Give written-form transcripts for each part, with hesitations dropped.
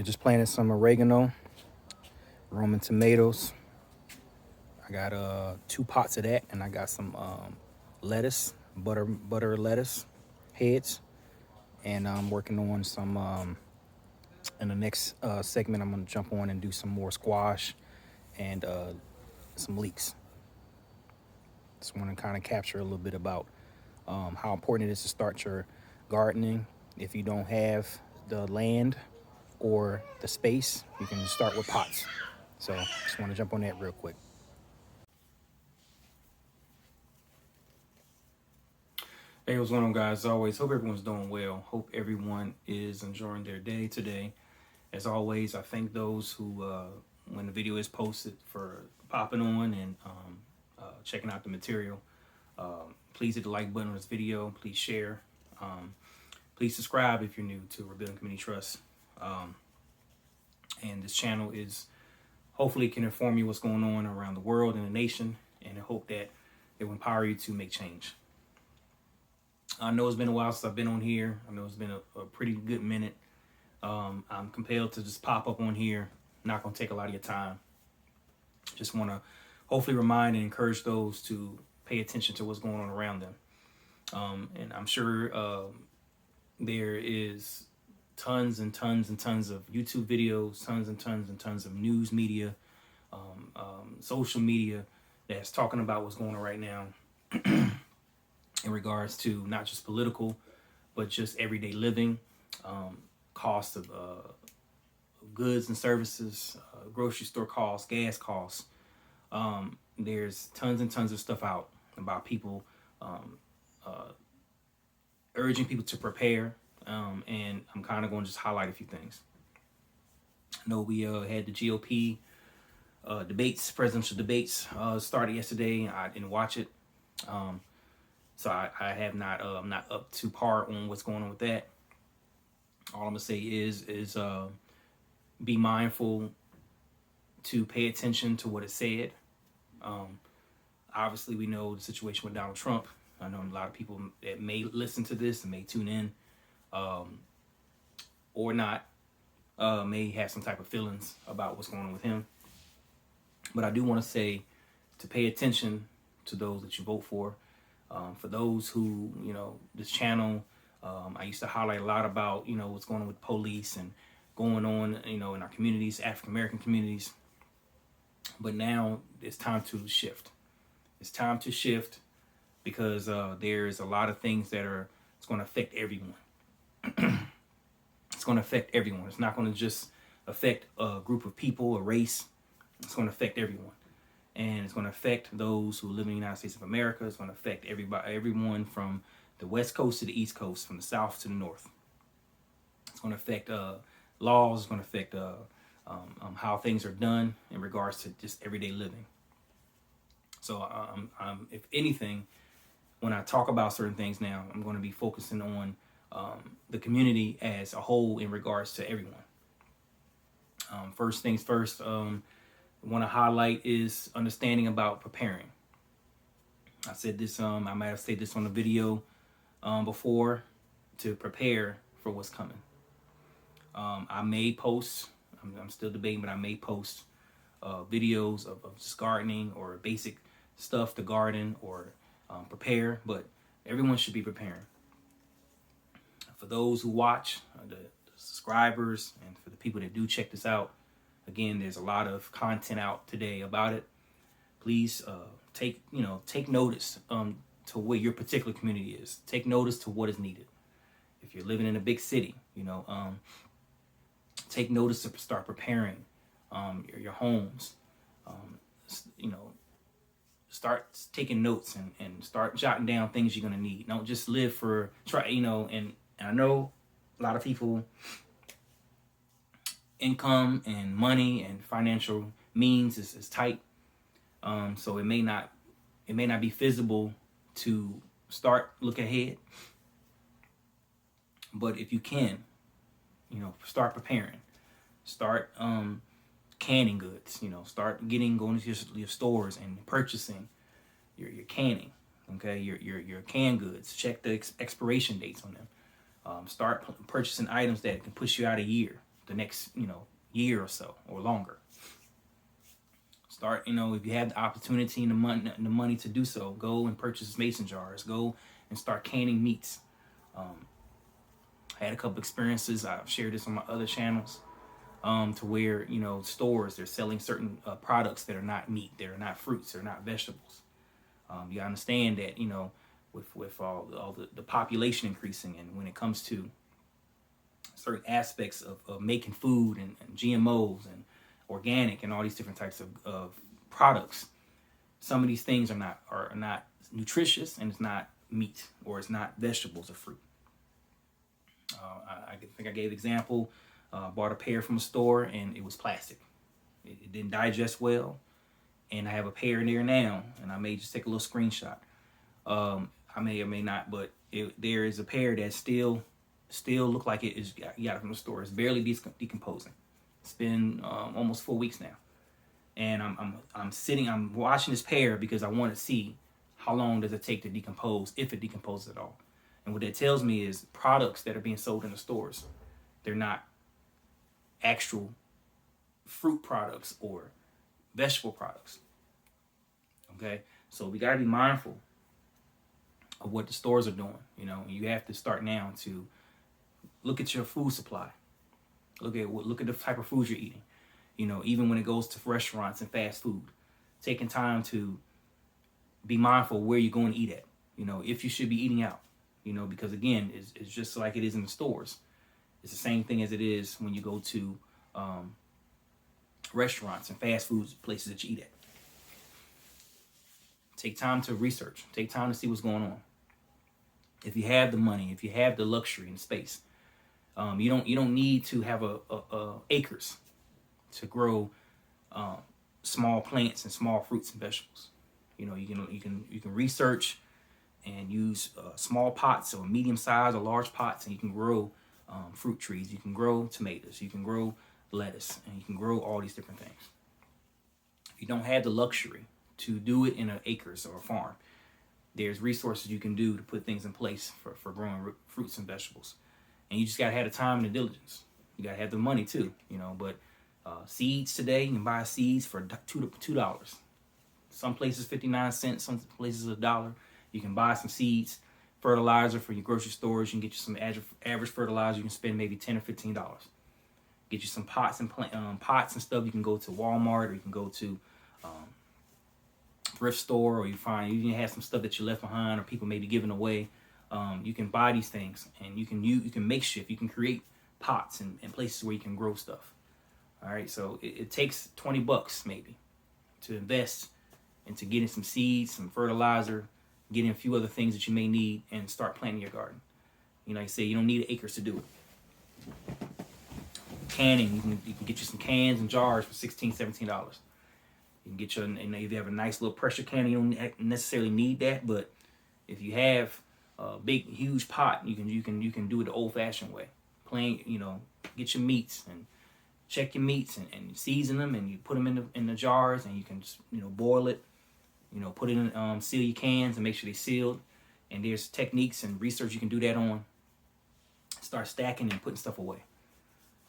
Just planted some oregano, Roman tomatoes. I got 2 pots of that, and I got some lettuce, butter lettuce heads, and I'm working on some. In the next segment, I'm gonna jump on and do some more squash and some leeks. Just want to kind of capture a little bit about how important it is to start your gardening. If you don't have the land or the space, you can start with pots. So just want to jump on that real quick. Hey, what's going on, guys? As always, hope everyone's doing well. Hope everyone is enjoying their day today. As always, I thank those who, when the video is posted, for popping on and checking out the material. Please hit the like button on this video. Please share. Please subscribe if you're new to Rebuilding Community Trust. And this channel is hopefully can inform you what's going on around the world and the nation, and I hope that it will empower you to make change. I know it's been a while since I've been on here. I know it's been a pretty good minute. I'm compelled to just pop up on here. Not going to take a lot of your time. Just want to hopefully remind and encourage those to pay attention to what's going on around them. And I'm sure there is tons and tons and tons of YouTube videos, tons and tons and tons of news media, social media that's talking about what's going on right now in regards to not just political, but just everyday living, cost of goods and services, grocery store costs, gas costs. There's tons and tons of stuff out about people urging people to prepare, and I'm kind of going to just highlight a few things. I know we had the GOP debates, presidential debates, started yesterday. I didn't watch it, so I have not. I'm not up to par on what's going on with that. All I'm gonna say is be mindful to pay attention to what is said. Obviously, we know the situation with Donald Trump. I know a lot of people that may listen to this and may tune in, or not, may have some type of feelings about what's going on with him. But I do want to say to pay attention to those that you vote for. For those who, this channel, I used to highlight a lot about, what's going on with police and going on, in our communities, African American communities. But now it's time to shift. It's time to shift because there's a lot of things that it's going to affect everyone. It's going to affect everyone. It's not going to just affect a group of people, a race. It's going to affect everyone. And it's going to affect those who live in the United States of America. It's going to affect everyone from the West Coast to the East Coast, from the South to the North. It's going to affect laws. It's going to affect how things are done in regards to just everyday living. So, if anything, when I talk about certain things now, I'm going to be focusing on the community as a whole in regards to everyone. First things first, want to highlight is understanding about preparing. I said this, I might have said this on the video before, to prepare for what's coming. I may post, I'm still debating, but I may post videos of just gardening or basic stuff to garden or prepare, but everyone should be preparing. For those who watch, the subscribers, and for the people that do check this out, again, there's a lot of content out today about it. Please take notice to where your particular community is. Take notice to what is needed. If you're living in a big city, take notice to start preparing your homes. Start taking notes and start jotting down things you're gonna need. Don't just live for and I know a lot of people, income and money and financial means is tight. So it may not be feasible to look ahead. But if you can, start preparing, start canning goods, start going to your stores and purchasing your canning, okay, your canned goods. Check the expiration dates on them. Start purchasing items that can push you out a year, the next, year or so or longer. Start, if you have the opportunity and the money to do so, go and purchase mason jars. Go and start canning meats. I had a couple experiences. I've shared this on my other channels, to where stores, they're selling certain products that are not meat, they're not fruits, they're not vegetables. You gotta understand that with all the population increasing, and when it comes to certain aspects of making food and GMOs and organic and all these different types of products, some of these things are not nutritious, and it's not meat, or it's not vegetables or fruit. I think I gave an example. Bought a pear from a store, and it was plastic. It didn't digest well, and I have a pear in there now, and I may just take a little screenshot. I may or may not, but there is a pear that still look like it is, you got it from the store. It's barely decomposing. It's been almost 4 weeks now, and I'm watching this pear because I want to see how long does it take to decompose, if it decomposes at all. And what that tells me is products that are being sold in the stores, they're not actual fruit products or vegetable products. Okay, so we got to be mindful of what the stores are doing. You have to start now to look at your food supply. Look at the type of food you're eating. Even when it goes to restaurants and fast food, taking time to be mindful of where you're going to eat at. If you should be eating out. Because again, it's just like it is in the stores. It's the same thing as it is when you go to restaurants and fast food places that you eat at. Take time to research. Take time to see what's going on. If you have the money, if you have the luxury and space, you don't need to have acres to grow small plants and small fruits and vegetables. You can research and use small pots or medium size or large pots, and you can grow fruit trees. You can grow tomatoes. You can grow lettuce, and you can grow all these different things. If you don't have the luxury to do it in an acres or a farm, there's resources you can do to put things in place for growing fruits and vegetables. And you just gotta have the time and the diligence. You gotta have the money too, But seeds today, you can buy seeds for $2. Some places 59 cents, some places $1. You can buy some seeds, fertilizer for your grocery stores. You can get you some average fertilizer. You can spend maybe $10 or $15. Get you some pots and pots and stuff. You can go to Walmart, or you can go to thrift store, or you can have some stuff that you left behind or people may be giving away. You can buy these things, and you can make shift. You can create pots and places where you can grow stuff. All right, so it takes $20 maybe to invest into getting some seeds, some fertilizer, getting a few other things that you may need, and start planting your garden. Like I say, you don't need acres to do it. Canning, you can get you some cans and jars for $16, $17. You can get if you have a nice little pressure can, you don't necessarily need that, but if you have a big, huge pot, you can do it the old-fashioned way. Get your meats and check your meats and season them, and you put them in the jars, and you can just, boil it. Put it in, seal your cans and make sure they're sealed. And there's techniques and research you can do that on. Start stacking and putting stuff away.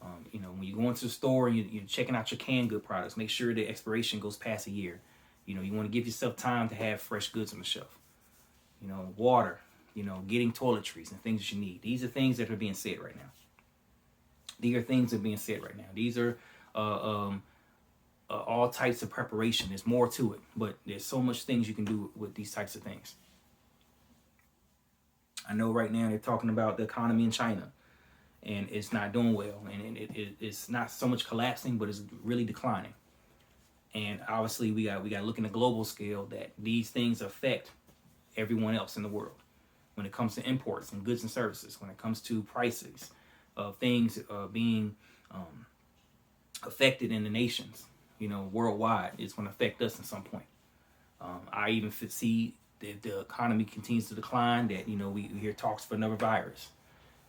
When you go into the store and you're checking out your canned good products, make sure the expiration goes past a year. You want to give yourself time to have fresh goods on the shelf. Water, getting toiletries and things that you need. These are things that are being said right now. These are all types of preparation. There's more to it, but there's so much things you can do with these types of things. I know right now they're talking about the economy in China, and it's not doing well, and it's not so much collapsing, but it's really declining. And obviously we got to look in the global scale that these things affect everyone else in the world. When it comes to imports and goods and services, when it comes to prices of things being affected in the nations, worldwide, it's going to affect us at some point. I even see that the economy continues to decline, that, we hear talks for another virus.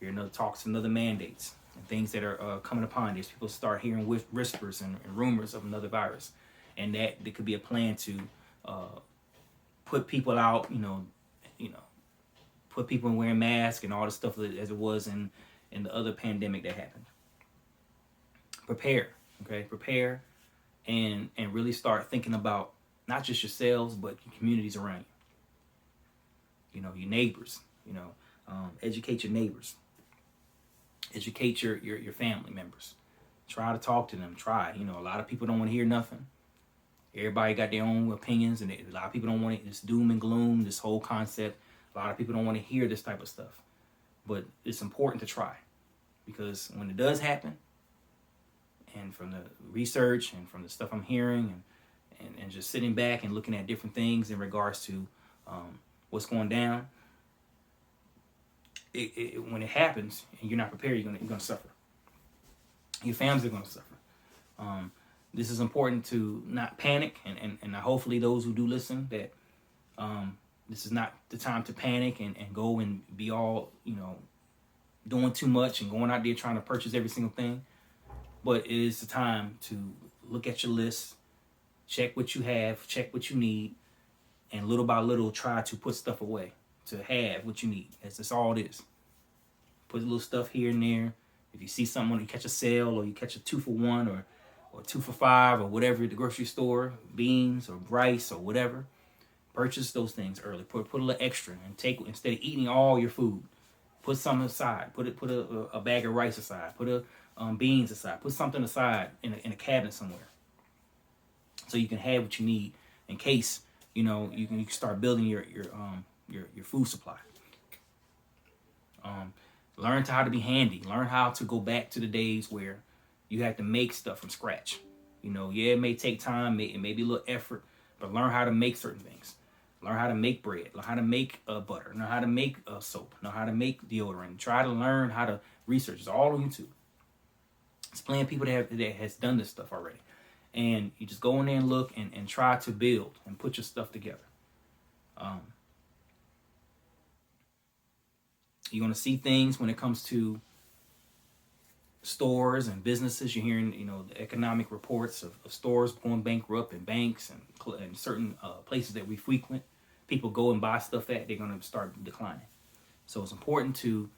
We hear talks for another mandates and things that are coming upon this. People start hearing whispers and rumors of another virus. And that there could be a plan to put people out, put people in wearing masks and all the stuff as it was in the other pandemic that happened. prepare. Okay, prepare, and really start thinking about not just yourselves but your communities around you. You know, your neighbors. You know, educate your neighbors. Educate your family members. Try to talk to them. Try. You know, a lot of people don't want to hear nothing. Everybody got their own opinions, and a lot of people don't want this doom and gloom, this whole concept. A lot of people don't want to hear this type of stuff. But it's important to try, because when it does happen, and from the research and from the stuff I'm hearing, and just sitting back and looking at different things in regards to what's going down, when it happens and you're not prepared, you're gonna suffer. Your families are gonna suffer. This is important to not panic, and hopefully those who do listen, that this is not the time to panic and go and be all, you know, doing too much and going out there trying to purchase every single thing. But it is the time to look at your list, check what you have, check what you need, and little by little try to put stuff away to have what you need. That's all it is. Put a little stuff here and there. If you see something, you catch a sale, or you catch a 2-for-1 or 2-for-5 or whatever at the grocery store, beans or rice or whatever, purchase those things early. Put a little extra, and take, instead of eating all your food, put something aside. Put a bag of rice aside. Put beans aside. Put something aside in a cabinet somewhere, so you can have what you need in case, you know, you can start building your food supply. Learn how to be handy. Learn how to go back to the days where you had to make stuff from scratch. You know, yeah, it may take time, it may be a little effort, but learn how to make certain things. Learn how to make bread. Learn how to make butter. Learn how to make soap. Learn how to make deodorant. Try to learn how to research. It's all on YouTube. It's plenty of people that has done this stuff already. And you just go in there and look and try to build and put your stuff together. You're going to see things when it comes to stores and businesses. You're hearing, you know, the economic reports of stores going bankrupt, and banks and certain places that we frequent. People go and buy stuff at, they're going to start declining. So it's important to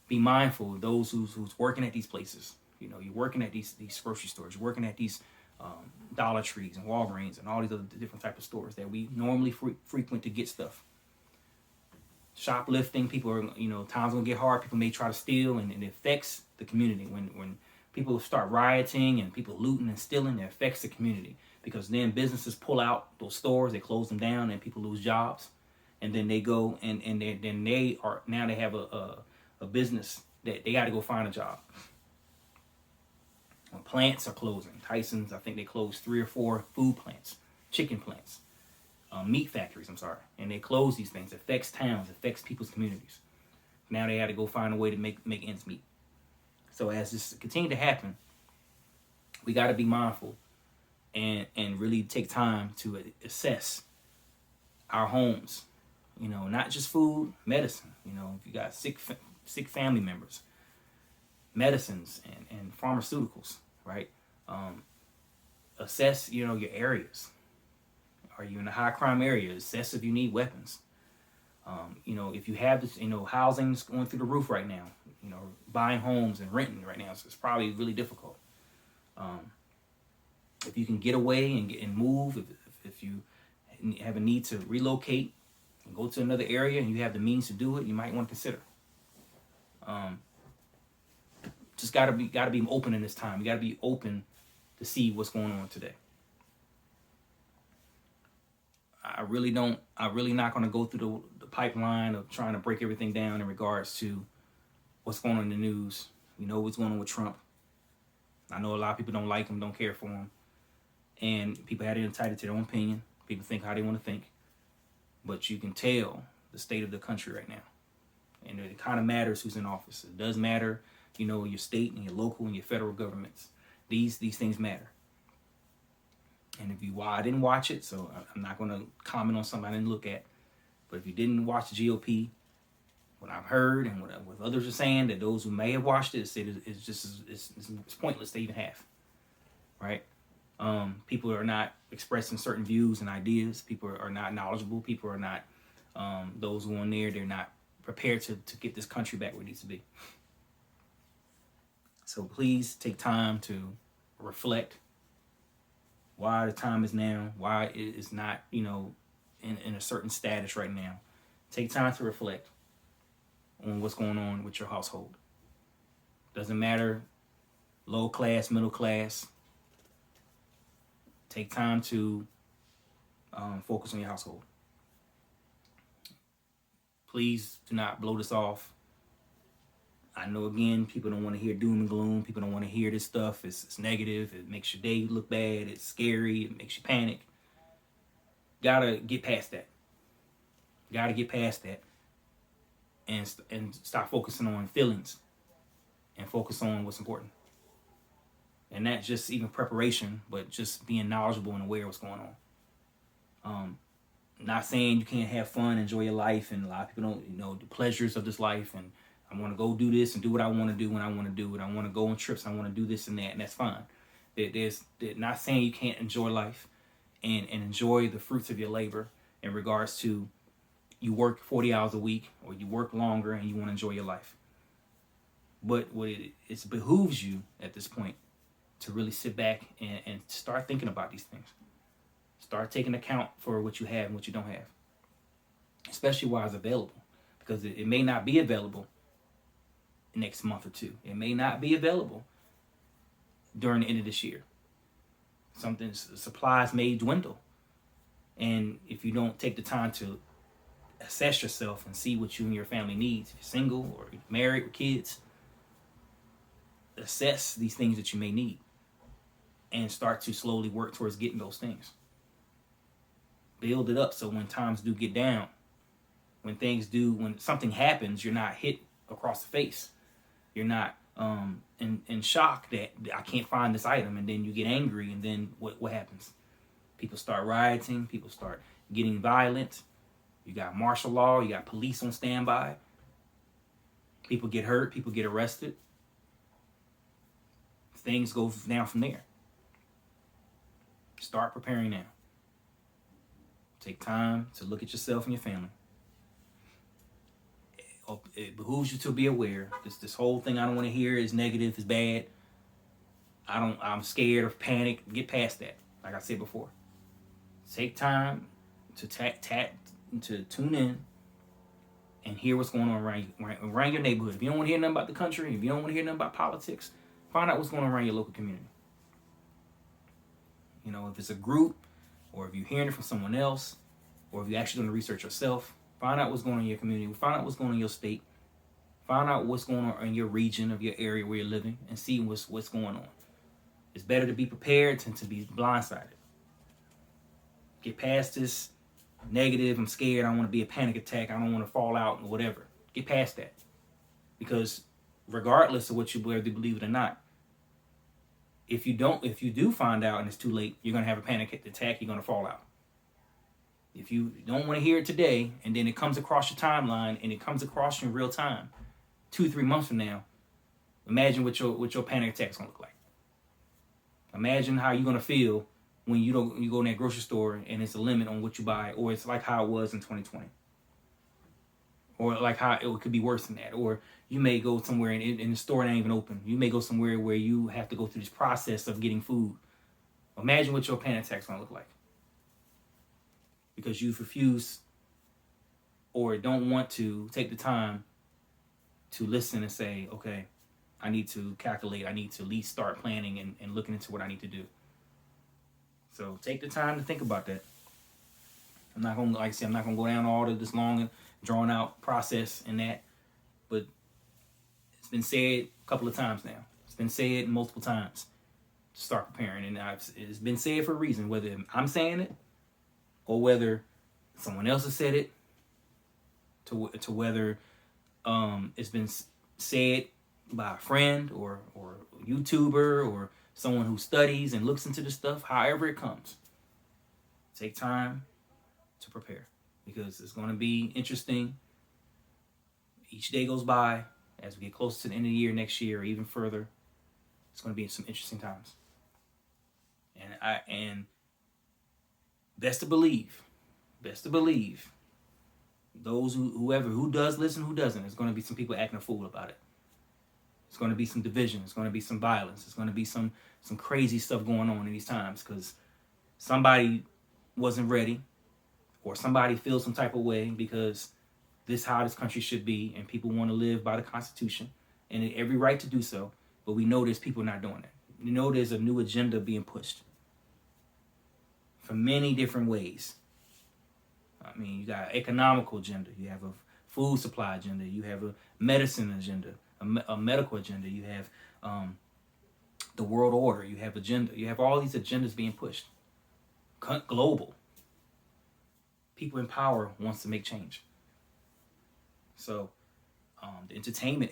be mindful of those who's working at these places. You know, you're working at these grocery stores. You're working at these Dollar Trees and Walgreens and all these other different type of stores that we normally frequent to get stuff. Shoplifting, people are, you know, times gonna get hard. People may try to steal, and it affects the community. When people start rioting and people looting and stealing, it affects the community, because then businesses pull out those stores, they close them down, and people lose jobs. And then they go and then they have a business that they got to go find a job. When plants are closing, Tyson's, I think they closed 3 or 4 food plants, chicken plants. Meat factories, and they close these things. It affects towns, it affects people's communities. Now they had to go find a way to make ends meet. So as this continue to happen, we got to be mindful and really take time to assess our homes. You know, not just food, medicine. You know, if you got sick family members, medicines and pharmaceuticals, right? Assess, you know, your areas. Are you in a high crime area? Assess if you need weapons. You know, if you have this, you know, housing's going through the roof right now. You know, buying homes and renting right now, so it's probably really difficult. If you can get away and move, if you have a need to relocate and go to another area and you have the means to do it, you might want to consider. Just gotta be open in this time. You gotta be open to see what's going on today. I'm really not going to go through the pipeline of trying to break everything down in regards to what's going on in the news. You know what's going on with Trump. I know a lot of people don't like him, don't care for him. And people have it entitled to their own opinion. People think how they want to think. But you can tell the state of the country right now. And it kind of matters who's in office. It does matter, you know, your state and your local and your federal governments. These things matter. And I didn't watch it, so I'm not going to comment on something I didn't look at. But if you didn't watch the GOP, what I've heard and what others are saying, that those who may have watched it said it's pointless to even have, right? People are not expressing certain views and ideas. People are not knowledgeable. People are not, those who are on there, they're not prepared to get this country back where it needs to be. So please take time to reflect why the time is now, why it is not, in a certain status right now. Take time to reflect on what's going on with your household. Doesn't matter, low class, middle class. Take time to focus on your household. Please do not blow this off. I know, again, people don't want to hear doom and gloom. People don't want to hear this stuff. It's negative. It makes your day look bad. It's scary. It makes you panic. Gotta get past that. Gotta get past that. And stop focusing on feelings and focus on what's important. And not just even preparation, but just being knowledgeable and aware of what's going on. Not saying you can't have fun, enjoy your life, and a lot of people don't, the pleasures of this life, and I want to go do this and do what I want to do when I want to do it. I want to go on trips, I want to do this and that, and that's fine. They're not saying you can't enjoy life and enjoy the fruits of your labor in regards to you work 40 hours a week or you work longer and you want to enjoy your life. But what it behooves you at this point to really sit back and start thinking about these things. Start taking account for what you have and what you don't have, especially while it's available, because it may not be available next month or two. It may not be available during the end of this year. Supplies may dwindle. And if you don't take the time to assess yourself and see what you and your family needs, if you're single or married with kids, assess these things that you may need and start to slowly work towards getting those things. Build it up so when times do get down, when something happens, you're not hit across the face. You're not in shock that I can't find this item, and then you get angry, and then what happens? People start rioting, people start getting violent. You got martial law, you got police on standby. People get hurt, people get arrested. Things go down from there. Start preparing now. Take time to look at yourself and your family. It behooves you to be aware. This whole thing I don't want to hear is negative, is bad. I'm scared or panic. Get past that. Like I said before. Take time to to tune in and hear what's going on around your neighborhood. If you don't want to hear nothing about the country, if you don't want to hear nothing about politics, find out what's going on around your local community. If it's a group, or if you're hearing it from someone else, or if you're actually doing the research yourself, find out what's going on in your community. Find out what's going on in your state. Find out what's going on in your region of your area where you're living, and see what's going on. It's better to be prepared than to be blindsided. Get past this negative, I'm scared, I want to be a panic attack, I don't want to fall out, or whatever. Get past that. Because regardless of what you whether you believe it or not, if you do find out and it's too late, you're going to have a panic attack, you're going to fall out. If you don't want to hear it today, and then it comes across your timeline, and it comes across you in real time, 2-3 months from now, imagine what your panic attack is going to look like. Imagine how you're going to feel when you go in that grocery store and it's a limit on what you buy, or it's like how it was in 2020. Or like how it could be worse than that. Or you may go somewhere and the store ain't even open. You may go somewhere where you have to go through this process of getting food. Imagine what your panic attack's going to look like. Because you've refused or don't want to take the time to listen and say, okay, I need to calculate. I need to at least start planning and looking into what I need to do. So take the time to think about that. I'm not going to go down all of this long and drawn out process and that. But it's been said a couple of times now. It's been said multiple times to start preparing. And it's been said for a reason, whether I'm saying it or whether someone else has said it, to whether it's been said by a friend or a YouTuber or someone who studies and looks into this stuff, however it comes. Take time to prepare, because it's going to be interesting. Each day goes by as we get closer to the end of the year, next year, or even further. It's going to be some interesting times. And best to believe, those who does listen, who doesn't, there's going to be some people acting a fool about it. It's going to be some division. It's going to be some violence. It's going to be some crazy stuff going on in these times because somebody wasn't ready, or somebody feels some type of way because this is how this country should be, and people want to live by the Constitution, and every right to do so. But we know there's people not doing that. We know there's a new agenda being pushed from many different ways. I mean, you got economical agenda. You have a food supply agenda. You have a medicine agenda, a medical agenda. You have the world order. You have agenda. You have all these agendas being pushed. Global. People in power wants to make change. So, the entertainment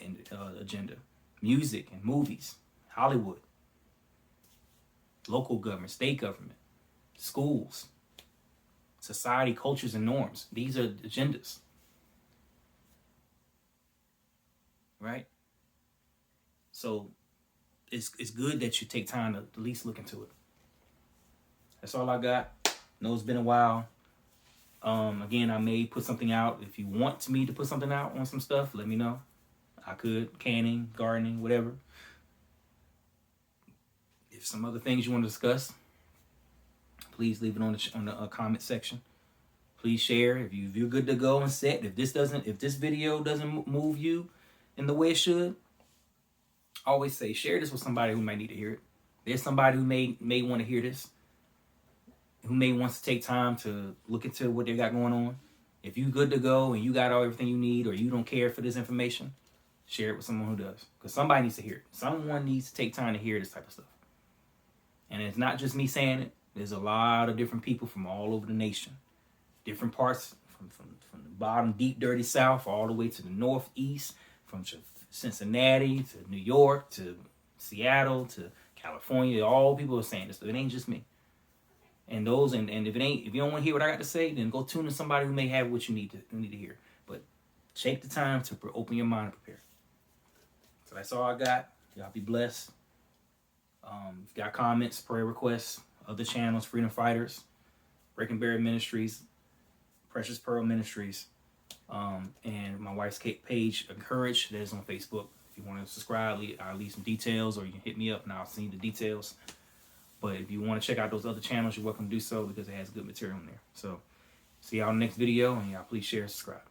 agenda, music and movies, Hollywood, local government, state government, schools, society, cultures, and norms. These are agendas. Right? So it's good that you take time to at least look into it. That's all I got. Know it's been a while. Again, I may put something out. If you want me to put something out on some stuff, let me know. I could. Canning, gardening, whatever. If some other things you want to discuss, please leave it on the comment section. Please share. If you're good to go and set. If this video doesn't move you in the way it should, always say share this with somebody who might need to hear it. There's somebody who may want to hear this, who may want to take time to look into what they got going on. If you're good to go and you got everything you need, or you don't care for this information, share it with someone who does. Because somebody needs to hear it. Someone needs to take time to hear this type of stuff. And it's not just me saying it. There's a lot of different people from all over the nation. Different parts, from the bottom, deep, dirty South, all the way to the Northeast, from Cincinnati to New York to Seattle to California. All people are saying this. It ain't just me. And if you don't want to hear what I got to say, then go tune in somebody who may have what you need to hear. But take the time to open your mind and prepare. So that's all I got. Y'all be blessed. If you got comments, prayer requests, other channels, Freedom Fighters, Breaking Barrier Ministries, Precious Pearl Ministries, and my wife's page, Encourage, that is on Facebook. If you want to subscribe, I'll leave some details, or you can hit me up and I'll send you the details. But if you want to check out those other channels, you're welcome to do so because it has good material in there. So, see y'all in the next video, and y'all please share and subscribe.